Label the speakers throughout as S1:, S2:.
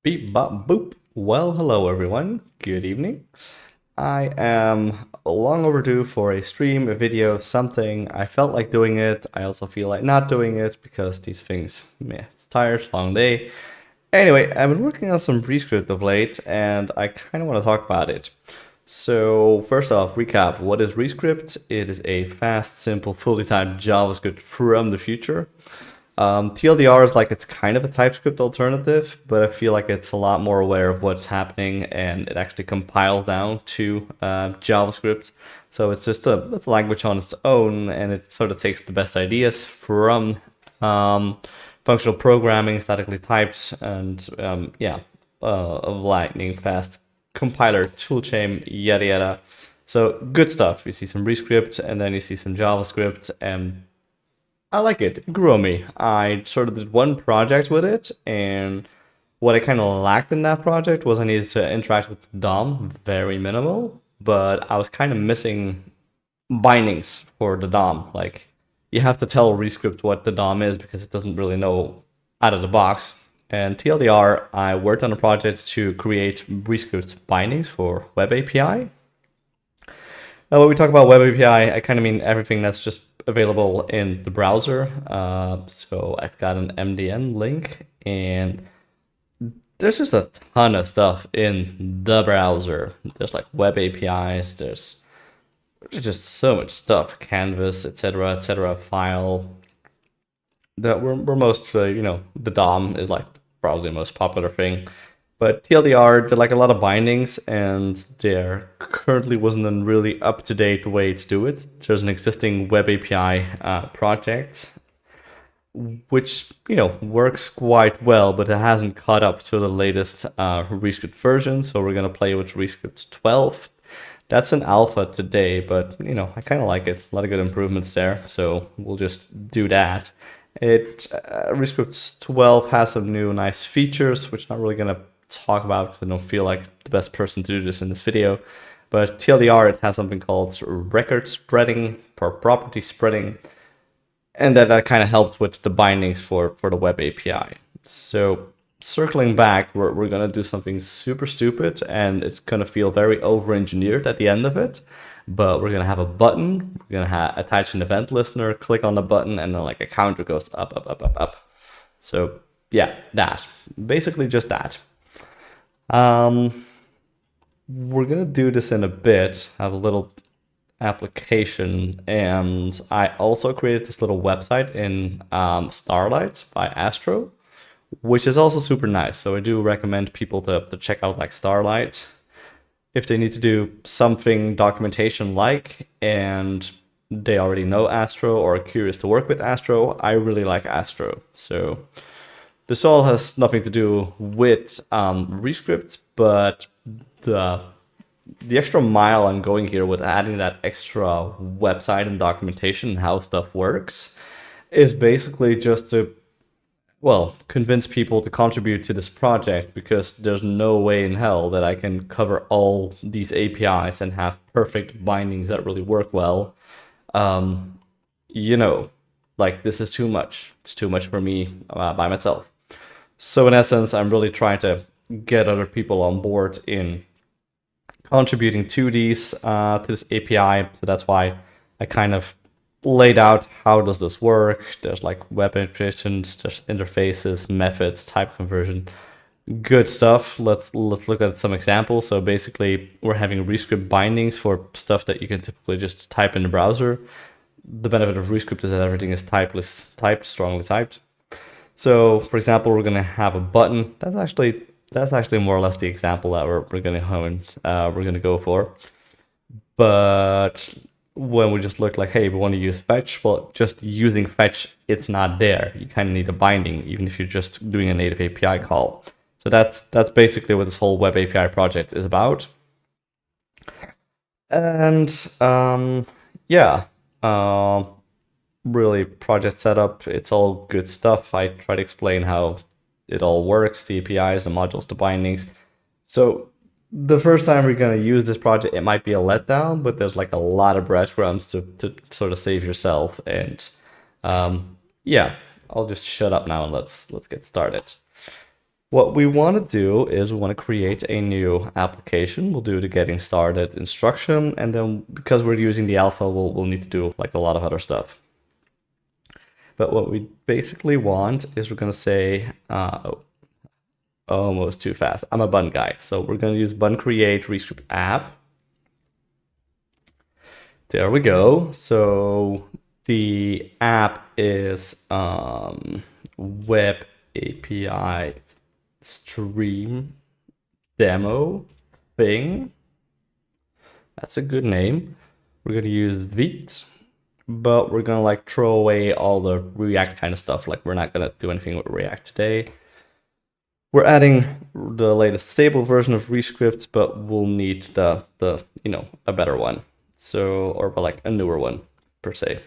S1: Beep bop boop. Well, hello everyone. Good evening. I am long overdue for a stream, a video, something. I felt like doing it. I also feel like not doing it because these things, meh, it's tired, long day. Anyway, I've been working on some ReScript of late, and I kind of want to talk about it. So first off, recap. What is ReScript? It is a fast, simple, fully typed JavaScript from the future. TLDR is like it's kind of a TypeScript alternative, but I feel like it's a lot more aware of what's happening and it actually compiles down to JavaScript. So it's a language on its own, and it sort of takes the best ideas from functional programming, statically typed, and a lightning fast compiler toolchain, yada yada. So good stuff. You see some ReScript, and then you see some JavaScript, and I like it. It grew on me. I sort of did one project with it, and what I kind of lacked in that project was I needed to interact with the DOM, very minimal, but I was kind of missing bindings for the DOM. Like, you have to tell ReScript what the DOM is because it doesn't really know out of the box. And TLDR, I worked on a project to create ReScript bindings for Web API. Now, when we talk about Web API, I kind of mean everything that's just available in the browser. So I've got an MDN link, and there's just a ton of stuff in the browser. There's like web APIs, there's just so much stuff, Canvas, etc., file. That we're most, the DOM is like probably the most popular thing. But TLDR did like a lot of bindings, and there currently wasn't a really up-to-date way to do it. There's an existing web API project, which works quite well, but it hasn't caught up to the latest ReScript version. So we're gonna play with ReScript 12. That's an alpha today, but I kind of like it. A lot of good improvements there, so we'll just do that. ReScript 12 has some new nice features, which I'm not really gonna talk about because I don't feel like the best person to do this in this video. But TLDR, it has something called record spreading or property spreading, and that kind of helped with the bindings for the web API. So circling back, we're gonna do something super stupid, and it's gonna feel very over-engineered at the end of it. But we're gonna have a button. We're gonna attach an event listener. Click on the button, and then like a counter goes up, up, up, up, up. So yeah, that basically just that. We're gonna do this in a bit, have a little application, and I also created this little website in Starlight by Astro, which is also super nice. So I do recommend people to check out like Starlight if they need to do something documentation like, and they already know Astro or are curious to work with Astro. I really like Astro. So this all has nothing to do with ReScript, but the extra mile I'm going here with adding that extra website and documentation and how stuff works is basically just to, well, convince people to contribute to this project, because there's no way in hell that I can cover all these APIs and have perfect bindings that really work well. Like, this is too much. It's too much for me by myself. So in essence, I'm really trying to get other people on board in contributing to these to this API. So that's why I kind of laid out how does this work. There's like web applications, there's interfaces, methods, type conversion. Good stuff. Let's look at some examples. So basically, we're having ReScript bindings for stuff that you can typically just type in the browser. The benefit of ReScript is that everything is typed, strongly typed. So, for example, we're gonna have a button. That's actually more or less the example that we're gonna go for. But when we just look like, hey, we want to use fetch, well, just using fetch, it's not there. You kind of need a binding, even if you're just doing a native API call. So that's basically what this whole web API project is about. And really, project setup, it's all good stuff. I try to explain how it all works, the APIs, the modules, the bindings. So the first time we're going to use this project, it might be a letdown, but there's like a lot of breadcrumbs to sort of save yourself. And I'll just shut up now and let's get started. What we want to do is we want to create a new application. We'll do the getting started instruction, and then because we're using the alpha, we'll need to do like a lot of other stuff. But what we basically want is we're going to say, almost too fast. I'm a bun guy. So we're going to use bun create ReScript app. There we go. So the app is web API stream demo thing. That's a good name. We're going to use Vite, but we're going to like throw away all the React kind of stuff. Like we're not going to do anything with React today. We're adding the latest stable version of ReScript, but we'll need the a better one. So, or like a newer one per se.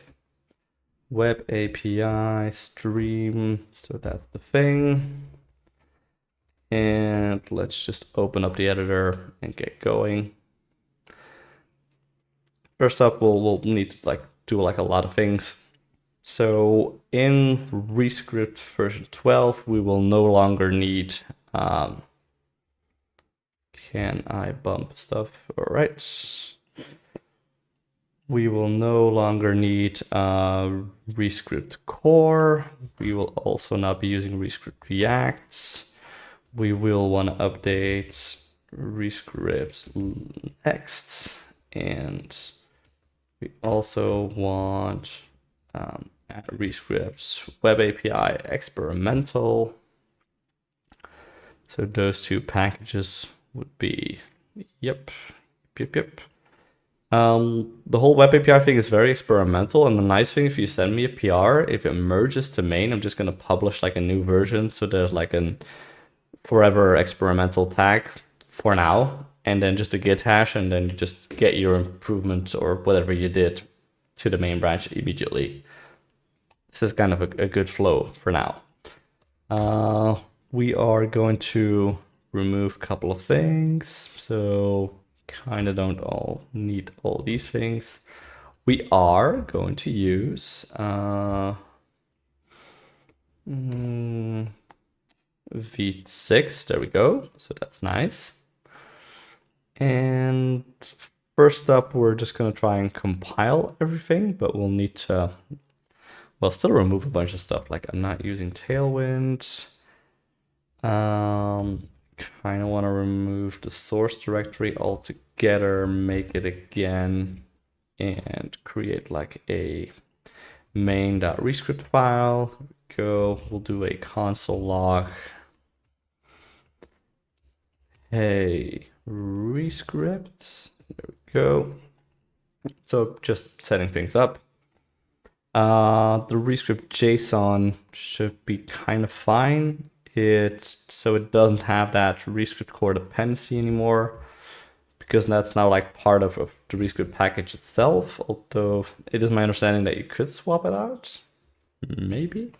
S1: Web API stream, so that's the thing. And let's just open up the editor and get going. First up, we'll need to like do like a lot of things. So in ReScript version 12, we will no longer need, can I bump stuff? All right. We will no longer need ReScript core. We will also not be using ReScript Reacts. We will want to update ReScript next, and we also want add ReScript Web API experimental. So those two packages would be, yep. The whole Web API thing is very experimental, and the nice thing, if you send me a PR, if it merges to main, I'm just going to publish like a new version, so there's like an forever experimental tag for now, and then just a git hash, and then you just get your improvement or whatever you did to the main branch immediately. This is kind of a good flow for now. We are going to remove a couple of things, so kind of don't all need all these things. We are going to use v6, there we go, so that's nice. And first up, we're just going to try and compile everything, but we'll need to, well, still remove a bunch of stuff. Like I'm not using Tailwind. Kind of want to remove the source directory altogether, make it again, and create like a main.rescript file. Go, we'll do a console log. Hey, ReScript, there we go. So just setting things up. The ReScript JSON should be kind of fine. So it doesn't have that ReScript core dependency anymore, because that's now like part of the ReScript package itself, although it is my understanding that you could swap it out, maybe.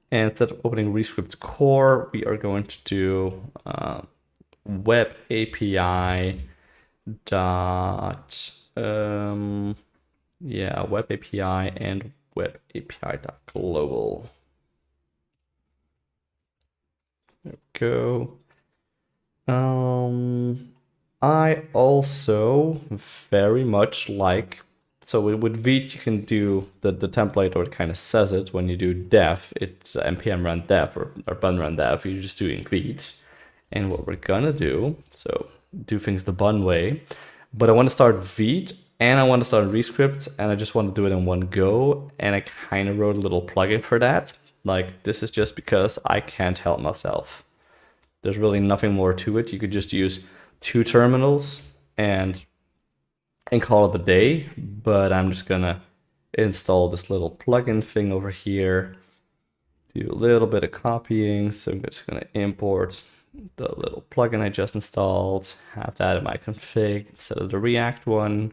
S1: And instead of opening ReScript core, we are going to do web API dot web API and web API dot global. There we go. I also very much like, so with Vite you can do the template, or it kind of says it when you do dev, it's npm run dev or bun run dev, you're just doing Vite. And what we're gonna do, so do things the bun way, but I want to start Vite and I want to start ReScript, and I just want to do it in one go, and I kind of wrote a little plugin for that. Like, this is just because I can't help myself. There's really nothing more to it. You could just use two terminals and call it a day, but I'm just gonna install this little plugin thing over here, do a little bit of copying. So I'm just gonna import the little plugin I just installed, have that in my config instead of the React one.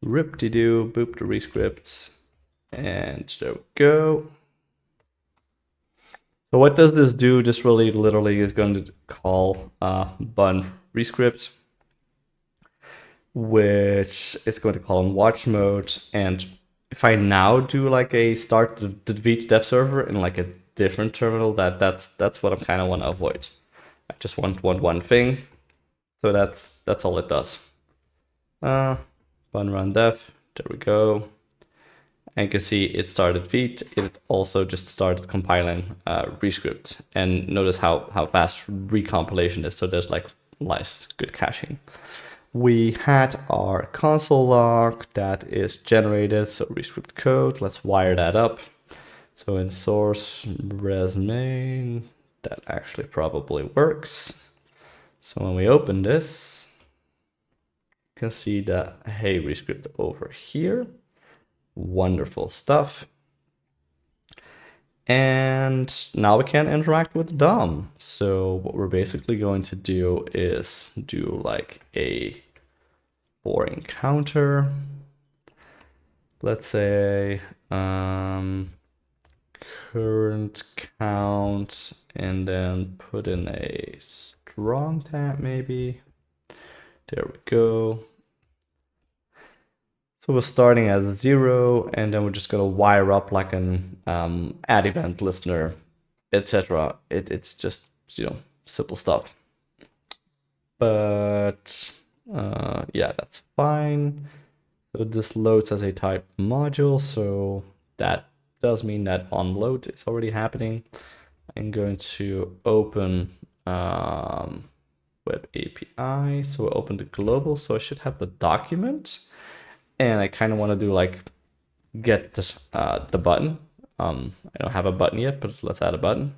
S1: Rip-de-doo, boop the ReScripts, and there we go. So what does this do? This really literally is going to call bun ReScript, which is going to call in watch mode. And if I now do like a start the Vite dev server in like a different terminal, that's what I kind of want to avoid. I just want one thing. So that's all it does. Button run dev. There we go. And you can see it started feed. It also just started compiling ReScript. And notice how fast recompilation is. So there's like nice, good caching. We had our console log that is generated. So ReScript code. Let's wire that up. So in source res main, that actually probably works. So when we open this, you can see the hey ReScript over here. Wonderful stuff. And now we can interact with the DOM. So what we're basically going to do is do like a boring counter. Let's say current count, and then put in a strong tag maybe. There we go. So we're starting at 0, and then we're just gonna wire up like an add event listener, etc. It's just, you know, simple stuff. But yeah, that's fine. So this loads as a type module, so that does mean that onload is already happening. I'm going to open Web API. So we'll open the global. So I should have the document. And I kind of want to do like get this the button. I don't have a button yet, but let's add a button.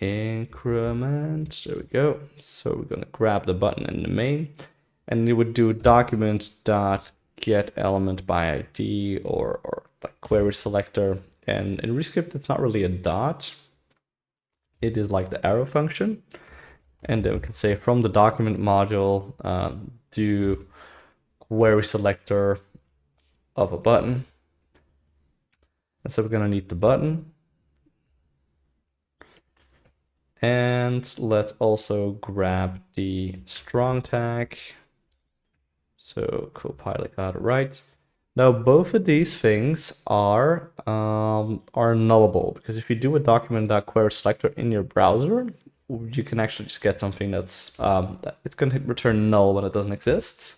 S1: Increment. There we go. So we're going to grab the button in the main, and it would do document dot get element by ID or like query selector. And in ReScript, it's not really a dot. It is like the arrow function. And then we can say from the document module, do query selector of a button. And so we're going to need the button. And let's also grab the strong tag. So Copilot got it right. Now both of these things are nullable, because if you do a document.query selector in your browser, you can actually just get something that's it's going to return null when it doesn't exist.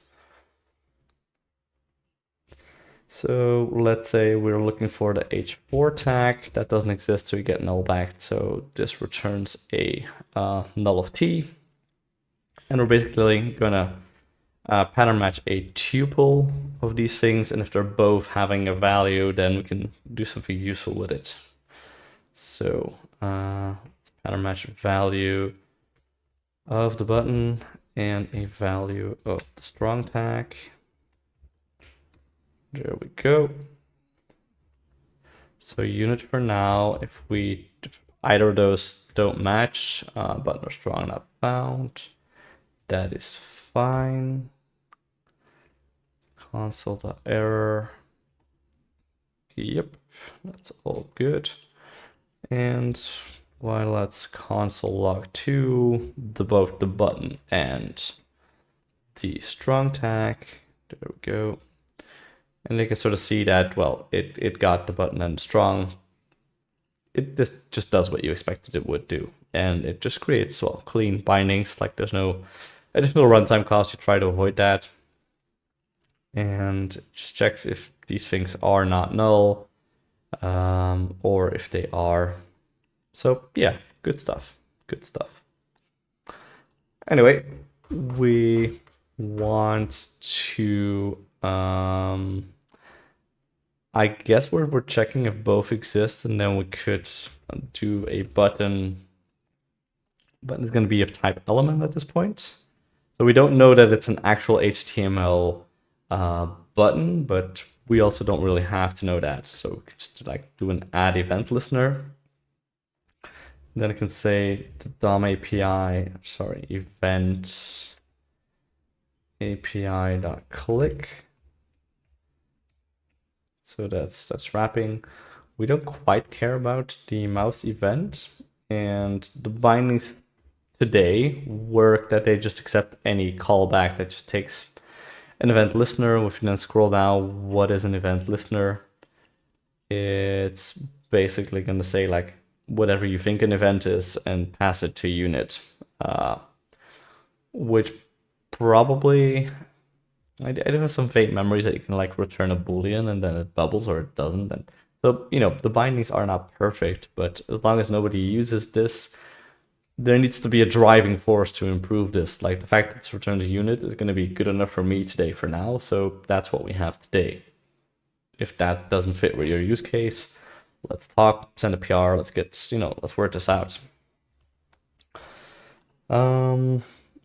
S1: So let's say we're looking for the h4 tag that doesn't exist, so you get null back. So this returns a null of t, and we're basically gonna pattern match a tuple of these things, and if they're both having a value, then we can do something useful with it. So let's pattern match value of the button and a value of the strong tag. There we go. So unit for now, if either of those don't match, button or strong not found, that is fine. Console.error. Yep, that's all good. And let's console log 2, both the button and the strong tag. There we go. And you can sort of see that, well, it got the button and strong. This just does what you expected it would do. And it just creates, well, clean bindings, like there's no additional runtime cost. You try to avoid that. And it just checks if these things are not null, or if they are. So yeah, good stuff, good stuff. Anyway, we want to, I guess we're checking if both exist, and then we could do a button. Button is going to be of type element at this point. So we don't know that it's an actual HTML button, but we also don't really have to know that. So we can just like do an add event listener. And then I can say the DOM API, sorry, event API.click. So that's wrapping. We don't quite care about the mouse event, and the bindings today work that they just accept any callback that just takes an event listener. If you then scroll down, what is an event listener? it's basically going to say like whatever you think an event is and pass it to unit, which probably I do have some vague memories that you can like return a boolean and then it bubbles or it doesn't. And so, you know, the bindings are not perfect, but as long as nobody uses this, there needs to be a driving force to improve this. Like the fact that it's returned a unit is going to be good enough for me today for now. So that's what we have today. If that doesn't fit with your use case, let's talk, send a PR, let's get, let's work this out.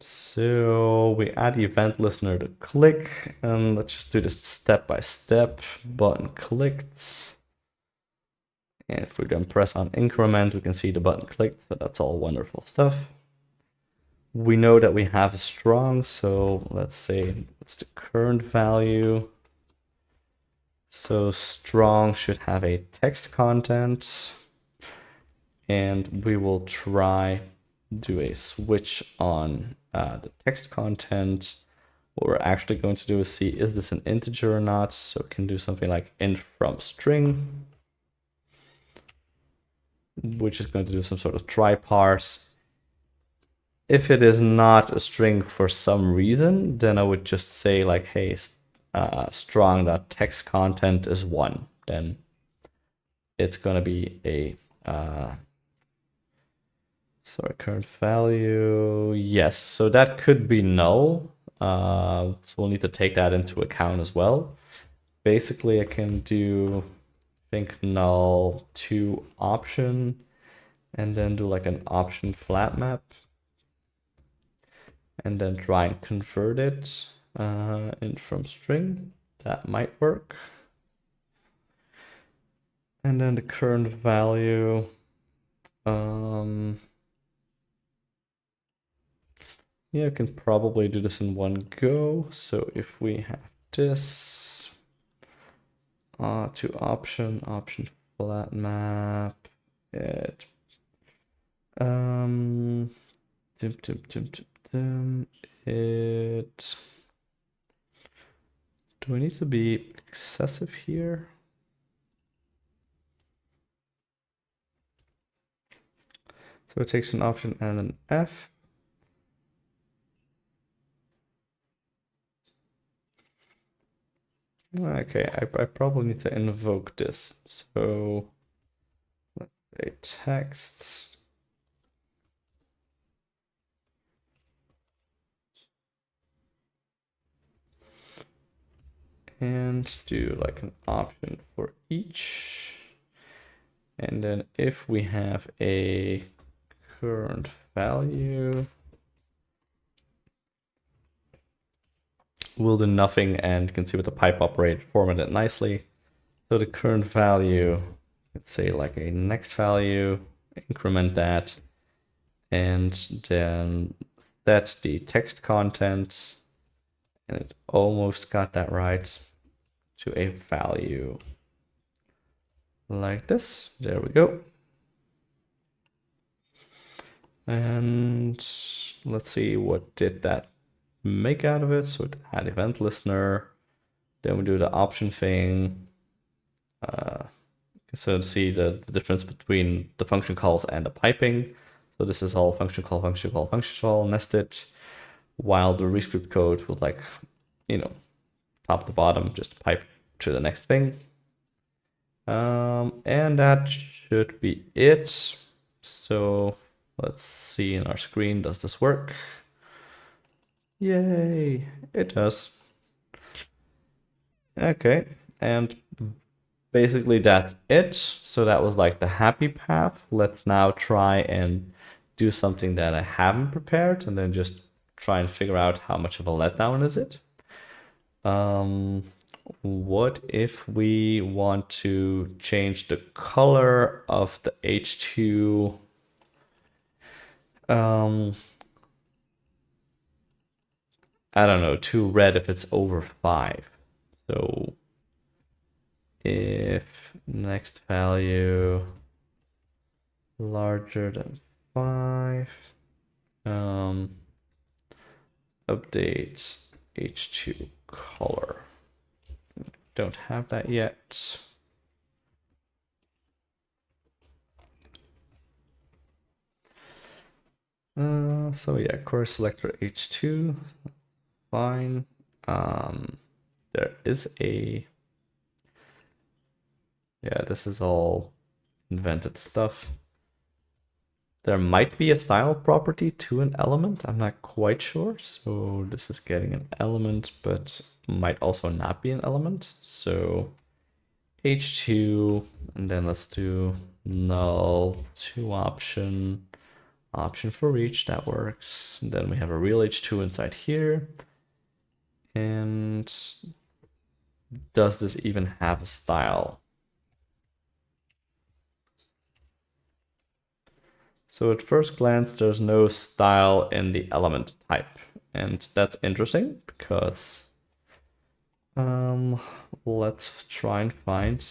S1: So we add the event listener to click, and let's just do this step by step. Button clicked. And if we then press on increment, we can see the button clicked. So that's all wonderful stuff. We know that we have a strong, so let's say it's the current value. So strong should have a text content. And we will try do a switch on the text content. What we're actually going to do is see, is this an integer or not? So we can do something like int from string, which is going to do some sort of try parse. If it is not a string for some reason, then I would just say like, hey, strong.text content is 1. Then it's going to be a sorry, current value. Yes, so that could be null. So we'll need to take that into account as well. Basically, I can do, I think, null to option, and then do like an option flat map, and then try and convert it in from string. That might work. And then the current value. Yeah, I can probably do this in one go. So if we have this to option flat map, it it, do I need to be excessive here? So it takes an option and an F. Okay, I probably need to invoke this. So let's say texts. And do like an option for each. And then if we have a current value, we'll do nothing and you can see with the pipe operator format it nicely. So the current value, let's say like a next value, increment that, and then that's the text content. And it almost got that right, to a value like this. There we go. And let's see, what did that make out of it? So it add event listener. Then we do the option thing. So see the difference between the function calls and the piping. So this is all function call, function call, function call, nested, while the ReScript code would like, top to bottom, just pipe to the next thing. And that should be it. So let's see in our screen, does this work? Yay, it does. Okay, and basically that's it. So that was like the happy path. Let's now try and do something that I haven't prepared and then just try and figure out how much of a letdown is it. What if we want to change the color of the H2? I don't know, to red if it's over 5. So if next value larger than 5, update H2 color. Don't have that yet. So yeah, course selector H2, fine. There is a, yeah, this is all invented stuff. There might be a style property to an element, I'm not quite sure. So this is getting an element, but might also not be an element. So H2, and then let's do null to option for each, that works. And then we have a real H2 inside here. And does this even have a style? So at first glance, there's no style in the element type. And that's interesting because let's try and find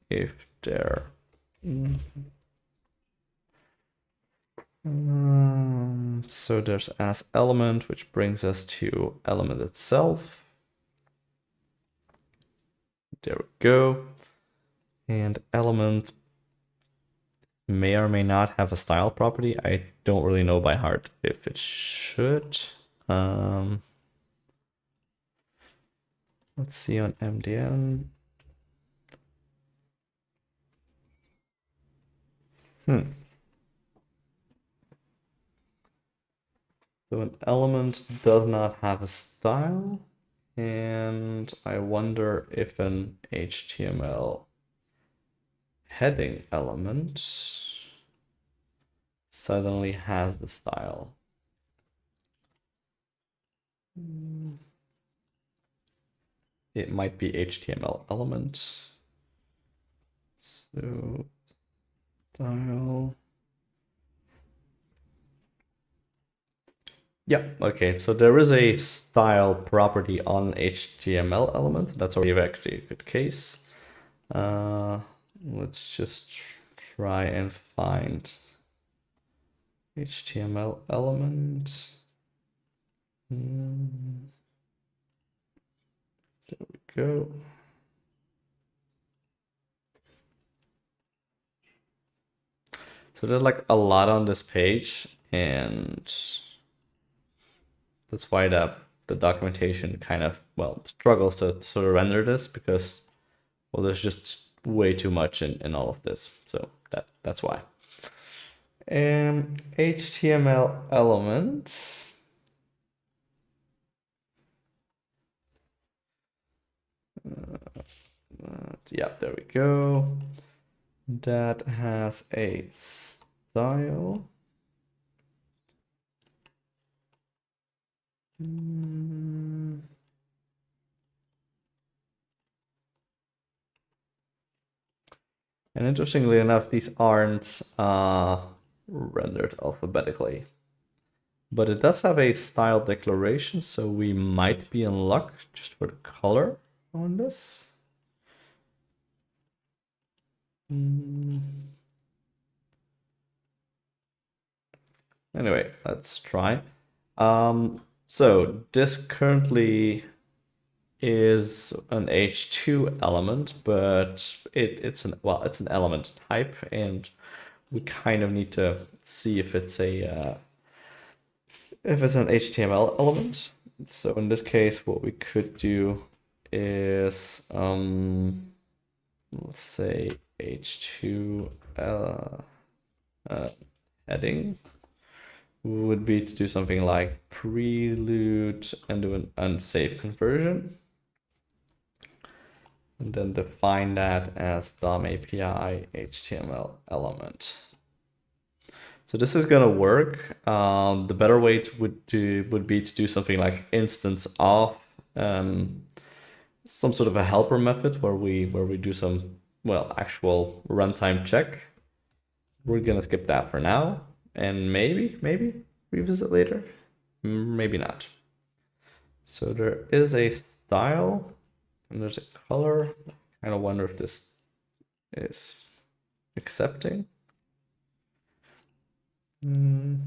S1: if there so there's as element, which brings us to element itself. There we go. And element may or may not have a style property. I don't really know by heart if it should. Let's see on MDN. So an element does not have a style, and I wonder if an HTML heading element suddenly has the style. It might be HTML element. So style. Yeah, okay, so there is a style property on HTML element. That's already actually a good case. Let's just try and find HTML element. There we go. So there's like a lot on this page, and that's why the documentation kind of, well, struggles to sort of render this because, well, there's just way too much in all of this. So that's why. HTML element. Yeah, there we go. That has a style. And interestingly enough, these aren't rendered alphabetically. But it does have a style declaration, so we might be in luck just for the color on this. Anyway, let's try. So this currently is an H2 element, but it's an element type, and we kind of need to see if it's an HTML element. So in this case, what we could do is let's say H2 heading would be to do something like prelude and do an unsafe conversion. And then define that as DOM API HTML element. So this is gonna work. The better way would be to do something like instance of some sort of a helper method where we do some, well, actual runtime check. We're gonna skip that for now, and maybe revisit later, maybe not. So there is a style and there's a color. I kind of wonder if this is accepting. All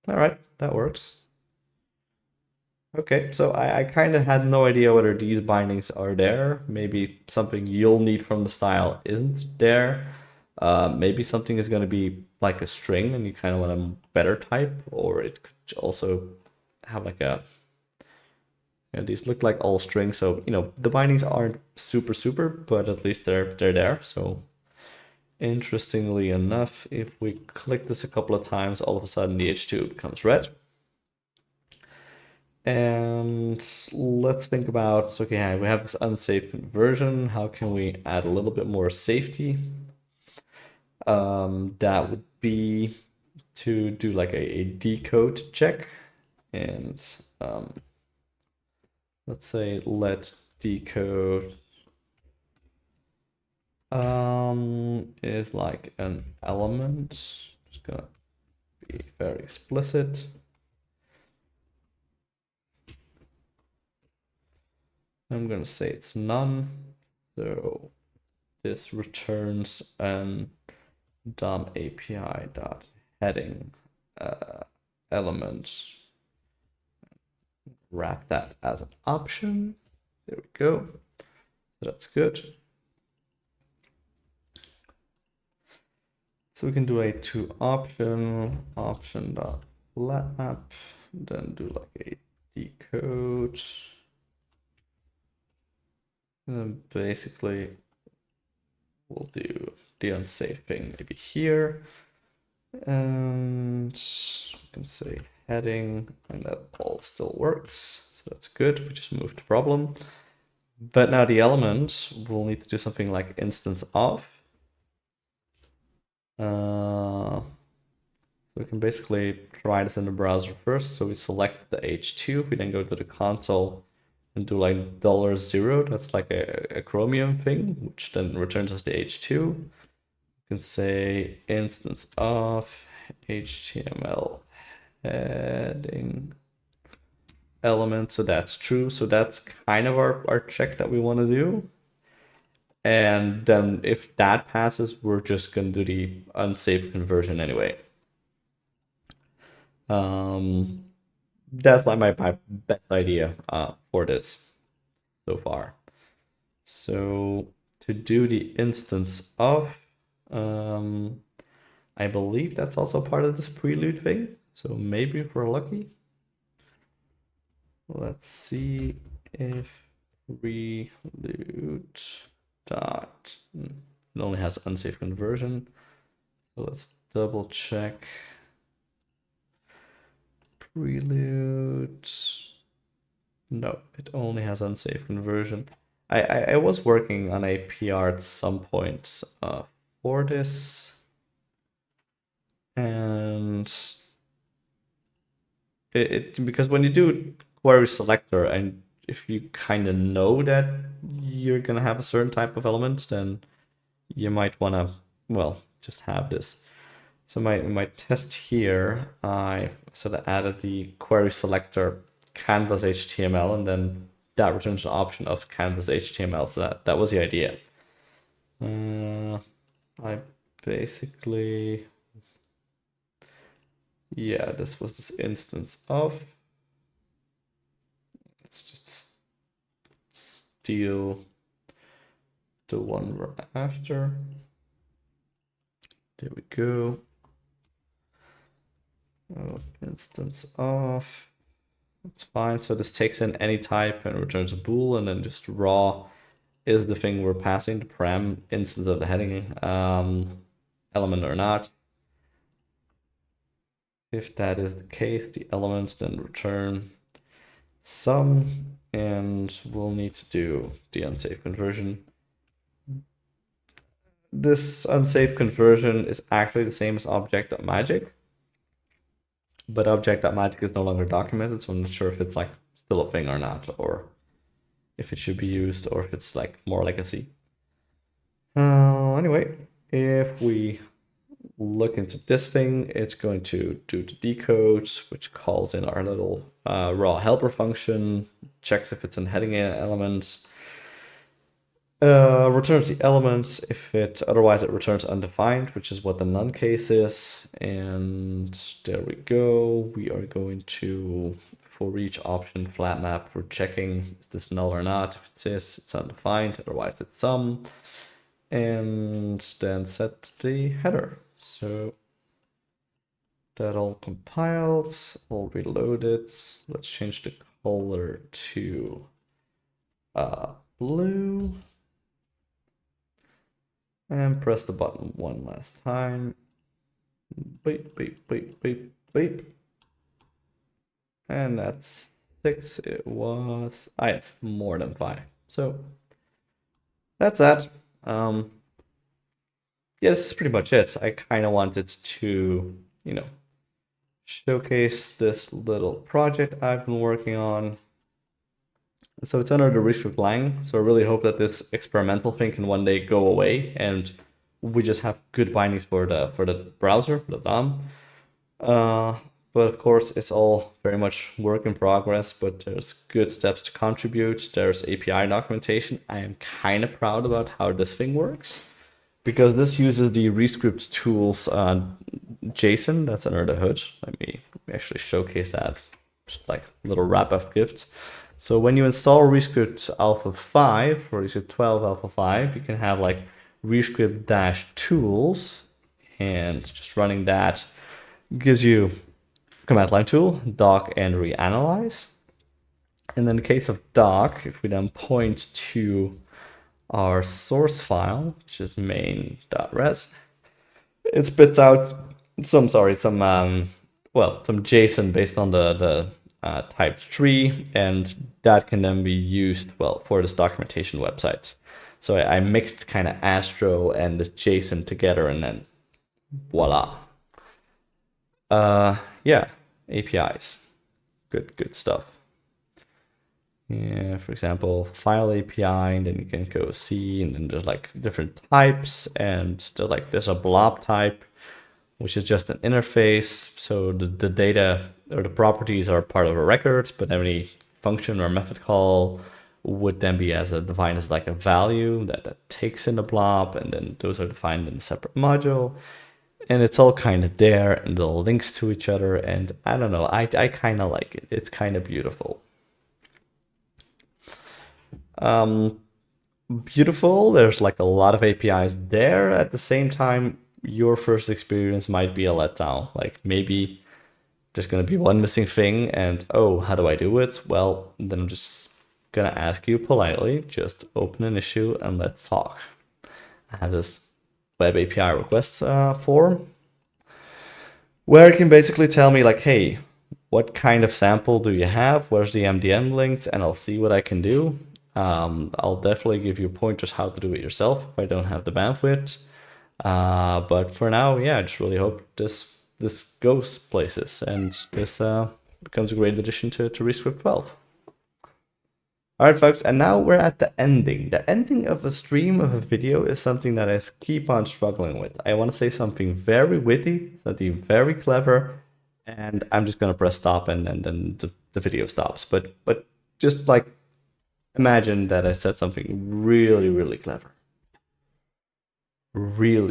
S1: right, that works. Okay, so I kind of had no idea whether these bindings are there. Maybe something you'll need from the style isn't there. Maybe something is going to be like a string and you kind of want a better type, or it could also have like a, these look like all strings, so the bindings aren't super, but at least they're there. So interestingly enough, if we click this a couple of times, all of a sudden the H2 becomes red. And let's think about, so okay, we have this unsafe conversion. How can we add a little bit more safety? That would be to do like a decode check, and let's say let decode is like an element. It's gonna be very explicit. I'm gonna say it's none. So this returns an DOM API dot heading element. Wrap that as an option. There we go. That's good. So we can do a to option dot flat map, then do like a decode. And then basically we'll do the unsafe thing maybe here. And we can say heading, and that all still works. So that's good. We just moved the problem. But now the element, we'll need to do something like instance of. So we can basically try this in the browser first. So we select the H2. We then go to the console and do like $0. That's like a Chromium thing, which then returns us the H2. You can say instance of HTML heading element. So that's true. So that's kind of our check that we want to do. And then if that passes, we're just going to do the unsafe conversion anyway. That's like my best idea for this so far. So to do the instance of, I believe that's also part of this prelude thing. So maybe if we're lucky. Let's see if prelude dot, it only has unsafe conversion. So let's double check. Prelude. No, it only has unsafe conversion. I was working on a PR at some point for this, and because when you do query selector, and if you kind of know that you're gonna have a certain type of element, then you might want to, well, just have this. So my test here, I sort of added the query selector canvas HTML, and then that returns the option of canvas HTML. So that was the idea. I basically, yeah, this was this instance of. Let's just steal the one we're after. There we go. Oh, instance of. That's fine. So this takes in any type and returns a bool, and then just raw is the thing we're passing, the param instance of the heading element or not. If that is the case, the elements then return some, and we'll need to do the unsafe conversion. This unsafe conversion is actually the same as object.magic, but object.magic is no longer documented, so I'm not sure if it's like still a thing or not, or if it should be used, or if it's like more legacy. Anyway, if we look into this thing, it's going to do the decode, which calls in our little raw helper function, checks if it's a heading element, returns the elements. If it otherwise, it returns undefined, which is what the none case is. And there we go. We are going to, for each option flat map, we're checking is this null or not. If it is, it's undefined. Otherwise, it's some. and then set the header. So that all compiled, all reloaded. Let's change the color to blue. And press the button one last time. Beep, beep, beep, beep, beep. And that's 6. It was, it's more than 5. So that's that. Yeah, this is pretty much it. I kind of wanted to, showcase this little project I've been working on. So it's under the ReScript Lang. So I really hope that this experimental thing can one day go away and we just have good bindings for the browser, for the DOM. But of course, it's all very much work in progress, but there's good steps to contribute. There's API documentation. I am kind of proud about how this thing works because this uses the ReScript tools JSON that's under the hood. Let me actually showcase that, just like a little wrap-up gift. So when you install ReScript Alpha 5 or ReScript 12 Alpha 5, you can have like ReScript-tools, and just running that gives you command line tool, doc and reanalyze. And in the case of doc, if we then point to our source file, which is main.res, it spits out some JSON based on the type tree, and that can then be used, for this documentation website. So I mixed kind of Astro and this JSON together, and then voila. Yeah, APIs, good stuff. Yeah, for example, file API, and then you can go see, and then there's like different types, and there's a blob type, which is just an interface. So the data or the properties are part of a record, but any function or method call would then be defined as like a value that takes in the blob, and then those are defined in a separate module. And it's all kind of there, and it all links to each other, and I don't know, I kind of like it. It's kind of beautiful. Beautiful, there's like a lot of APIs there. At the same time, your first experience might be a letdown. Like maybe there's going to be one missing thing, and oh, how do I do it? Well, then I'm just going to ask you politely, just open an issue and let's talk. I have this web API request form where you can basically tell me like, hey, what kind of sample do you have? Where's the MDN linked? And I'll see what I can do. I'll definitely give you pointers how to do it yourself if I don't have the bandwidth. But for now, yeah, I just really hope this goes places and this becomes a great addition to ReScript 12. All right, folks, and now we're at the ending. The ending of a stream of a video is something that I keep on struggling with. I want to say something very witty, something very clever, and I'm just going to press stop, and then the video stops. But just like imagine that I said something really, really clever. Really